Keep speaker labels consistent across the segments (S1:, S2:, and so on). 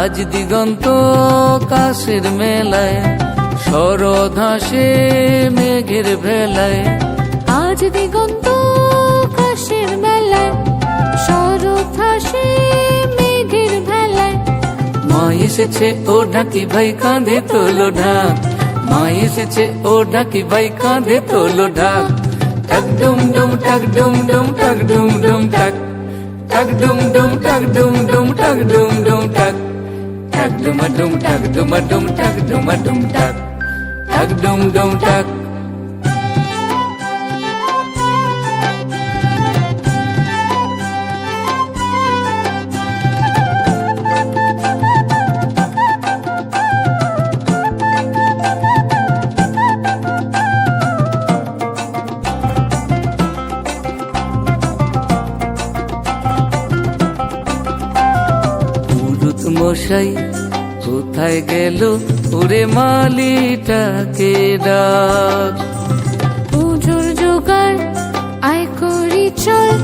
S1: আজ দিগন্ত কাশের মেলায়, শরৎ হাসে মেঘের ভেলায়।
S2: আজ দিগন্ত কাশের মেলায়, শরৎ হাসে মেঘের ভেলায়।
S1: মা এসেছে ও ঢাকি ভাই কাঁধে তোলো ঢাক, মা এসেছে ও ঢাকি ভাই কাঁধে তোলো ঢাক। টাক ডুম ডুম টাক ডুম ডুম টাক ডুম ডুম টাক, টাক ডুম ডুম টাক ডুম ডুম টাক ডুম ডুম টাক। টাক ডুমা ডুম টাক ডুমা ডুম টাক ডুমা ডুম টাক, টাক ডুম ডুম টাক। মশাই কোথায় গেল ওরে মালিটাকে ডাক।
S2: পুজোর জোগাড় আয় করি চল,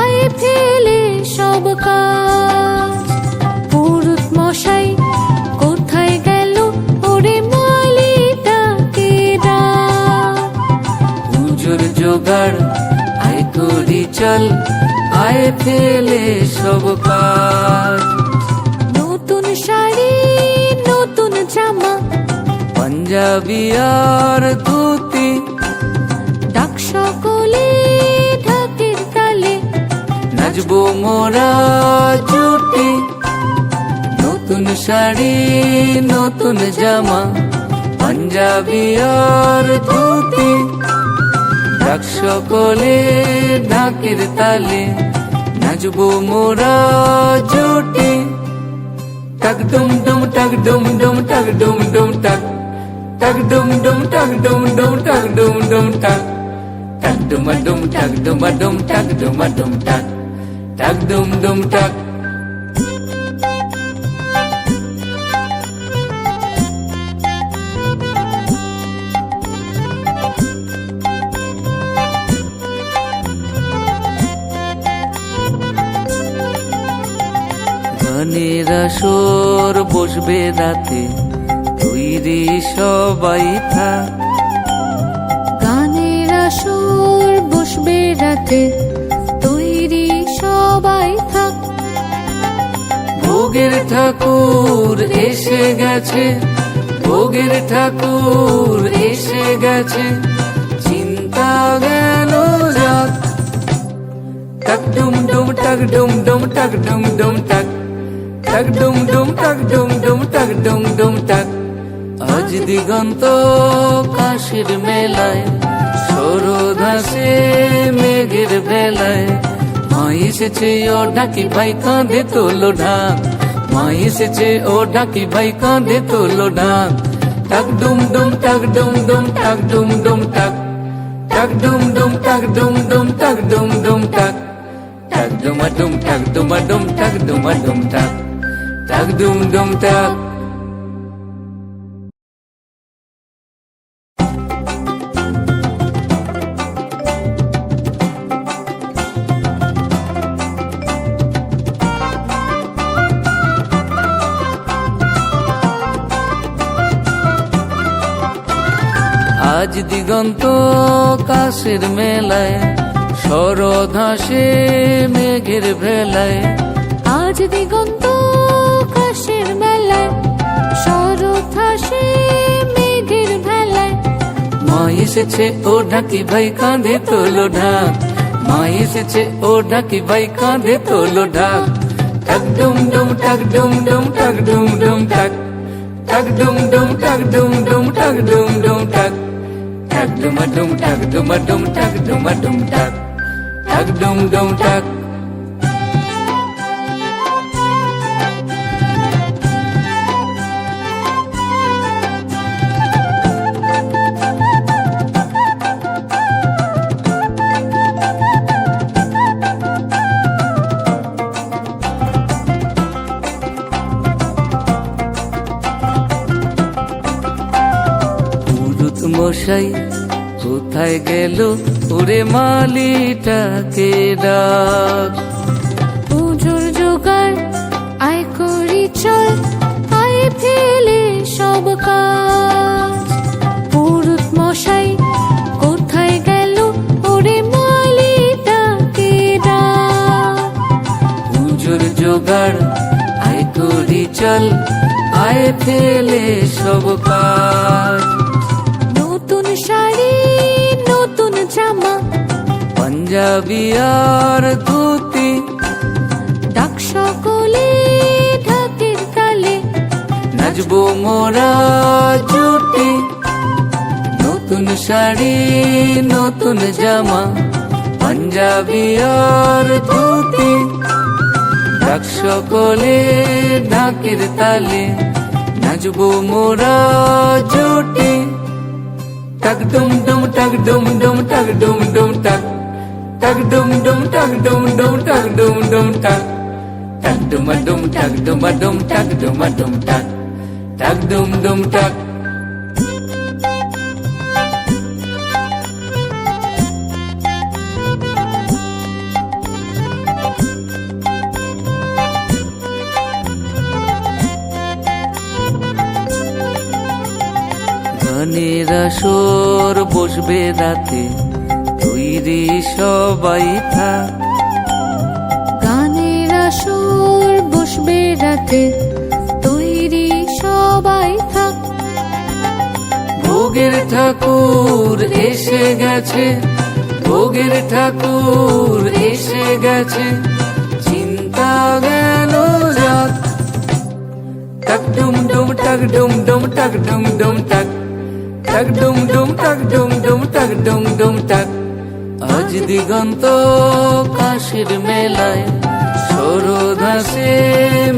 S2: আয় ফেলে সব কাজ। পুরুত মশাই কোথায় গেল ওরে মালিটাকে ডাক।
S1: পুজোর জোগাড় আয় করি চল, আয় ফেলে সব কাজ।
S2: নতুন শাড়ি নতুন জামা,
S1: পাঞ্জাবি আর ধুতি,
S2: ডাক সকলে ঢাকের তালে,
S1: নাচবো মোরা জুটি। নতুন শাড়ি নতুন জামা, পাঞ্জাবি আর ধুতি, ডাক সকলে ঢাকের তালে, নাচবো মোরা জুটি। টাক ডুম ডুম টাক ডুম ডুম টাক ডুম ডুম টাক, টাক ডুম ডুম টাক ডুম ডুম টাক ডুম ডুম টাক। টাক ডুমা ডুম টাক ডুমা ডুম টাক ডুমা ডুম টাক, টাক ডুম ডুম টাক। গানের আসর বসবে রাতে, তৈরি সবাই থাক।
S2: গানের আসর বসবে রাতে, তৈরি সবাই থাক।
S1: ভোগের ঠাকুর এসে গেছে, ভোগের ঠাকুর এসে গেছে, চিন্তা গেল যাক। টাক ডুম ডুম টাক ডুম ডুম টাক ডুম ডুম টাক, টাক ডুম ডুম টাক ডুম ডুম টাক ডুম ডুম টাক। আজ দিগন্ত কাশের মেলায়, শরৎ হাসে মেঘের ভেলায়। মা এসেছে ও ঢাকি ভাই কাঁধে তোলো ঢাক, মা এসেছে ও ঢাকি ভাই কাঁধে তোলো ঢাক। টাক ডুম ডুম টাক ডুম ডুম টাক ডুম ডুম টাক, টাক ডুম ডুম টাক ডুম ডুম টাক ডুম ডুম টাক। টাক ডুমা ডুম টাক ডুমা ডুম টাক ডুমা ডুম টাক, টাক ডুম ডুম টাক। আজ দিগন্ত কাশের মেলায়, শরৎ হাসে মেঘের ভেলায়।
S2: আজ দিগন্ত কাশের মেলায়, শরৎ হাসে মেঘের ভেলায়।
S1: মা এসেছে ও ঢাকি ভাই কাঁধে তোলো ঢাক, মা এসেছে ও ঢাকি ভাই কাঁধে তোলো ঢাক। টাক ডুম ডুম টাক ডুম ডুম টাক ডুম ডুম টাক, টাক ডুম ডুম টাক ডুম ডুম টাক ডুম ডুম টাক। টাক ডুমা ডুম টাক ডুমা ডুম টাক ডুমা ডুম টাক, টাক ডুম ডুম টাক। মশাই কোথায় গেল ওরে মালিটাকে ডাক।
S2: পুজোর জোগাড় আয় করি চল, ফেলে সব কাজ। পুরুত মশাই কোথায় গেল, ওরে মালিটাকে ডাক।
S1: পুজোর জোগাড় আয় করি চল, আয় ফেলে সব কাজ।
S2: নতুন শাড়ি নতুন জামা,
S1: পাঞ্জাবি আর ধুতি,
S2: ডাক সকলে ঢাকের তালে,
S1: নাচবো মোরা জুটি। নতুন শাড়ি নতুন জামা, পাঞ্জাবি আর ধুতি, ডাক সকলে ঢাকের তালে, নাচবো মোরা জুটি। টাক ডুম ডুম টাক ডুম ডুম টাক ডুম ডুম টাক, টাক ডুম ডুম টাক ডুম ডুম টাক ডুম ডুম টাক, টাক ডুমা ডুম টাক ডুমা ডুম টাক ডুমা ডুম টাক, টাক ডুম ডুম টাক। গানের আসর বসবে রাতে, তৈরি সবাই থাক।
S2: গানের আসর বসবে রাতে, তৈরি সবাই থাক।
S1: ভোগের ঠাকুর এসে গেছে, ভোগের ঠাকুর এসে গেছে, চিন্তা গেল যাক। টাক ডুম ডুম টাক ডুম ডুম টাক ডুম ডুম টাক, টাক ডুম ডুম টাক ডুম ডুম টাক ডুম ডুম টাক। আজ দিগন্ত কাশের মেলায়, শরৎ আসে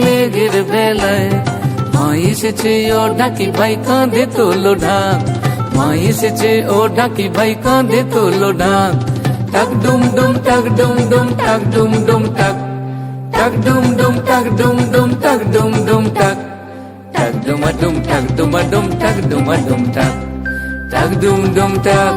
S1: মেঘের বেলায়, মা এসেছে ও ঢাকি ভাই কাঁধে তোলো ঢাক, মা এসেছে ও ঢাকি ভাই কাঁধে তোলো ঢাক। টাক ডুম ডুম টাক ডুম ডুম টাক ডুম ডুম টাক, টাক ডুম ডুম টাক ডুম ডুম টাক ডুম ডুম টাক, টাক ডুমা ডুম টাক ডুমা ডুম টাক ডুমা ডুম টাক, টাক ডুম ডুম টাক।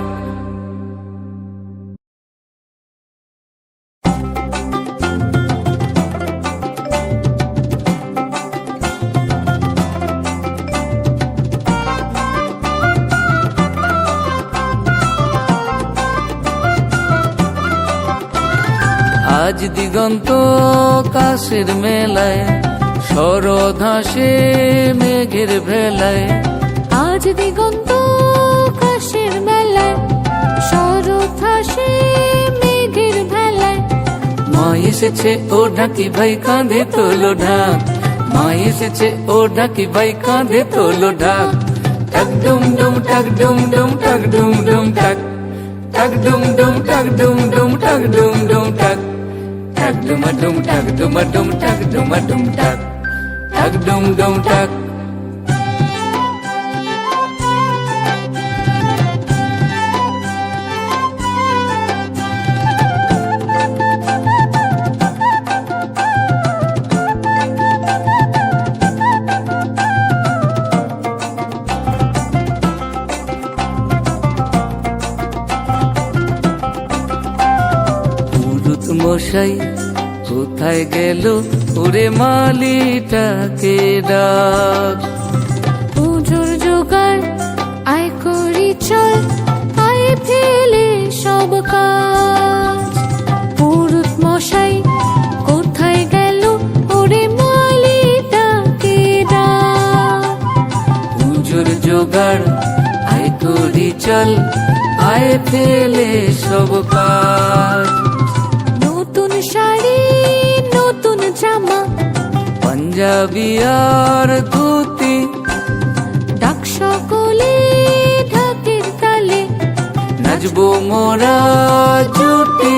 S1: আজ দিগন্ত কাশের মেলায়, শরৎ হাসে মেঘের ভেলায়।
S2: আজ দিগন্ত কাশের মেলায়, শরৎ হাসে মেঘের ভেলায়।
S1: মা এসেছে ও ঢাকি ভাই কাঁধে তোলো ঢাক, মা এসেছে ও ঢাকি ভাই কাঁধে তোলো ঢাক। টাক ডুম ডুম টাক ডুম ডুম টাক ডুম ডুম টাক, টাক ডুম ডুম টাক ডুম ডুম টাক ডুম ডুম টাক, টাক ডুমা ডুম টাক ডুমা ডুম টাক ডুমা ডুম টাক, টাক ডুম ডুম টাক। পুরুত মশাই কোথায় গেল, ওরে মালিটাকে ডাক।
S2: পুজোর জোগাড় আয় করি চল, আয় ফেলে সব কাজ। পুরুত মশাই কোথায় গেল, ওরে মালিটাকে ডাক।
S1: পুজোর জোগাড় আয় করি চল, আয় ফেলে সব কাজ।
S2: নতুন শাড়ি নতুন জামা,
S1: পাঞ্জাবি আর ধুতি,
S2: ডাক সকলে ঢাকের তালে,
S1: নাচবো মোরা জুটি।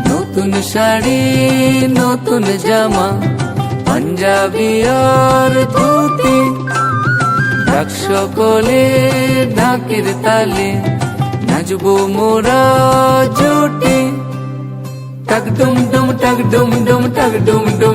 S1: নতুন শাড়ি নতুন জামা, পাঞ্জাবি আর ধুতি, ডাক সকলে ঢাকের তালে, নাচবো মোরা জুটি। টাক ডুম ডুম টাক ডুম ডুম টাক ডুম ডুম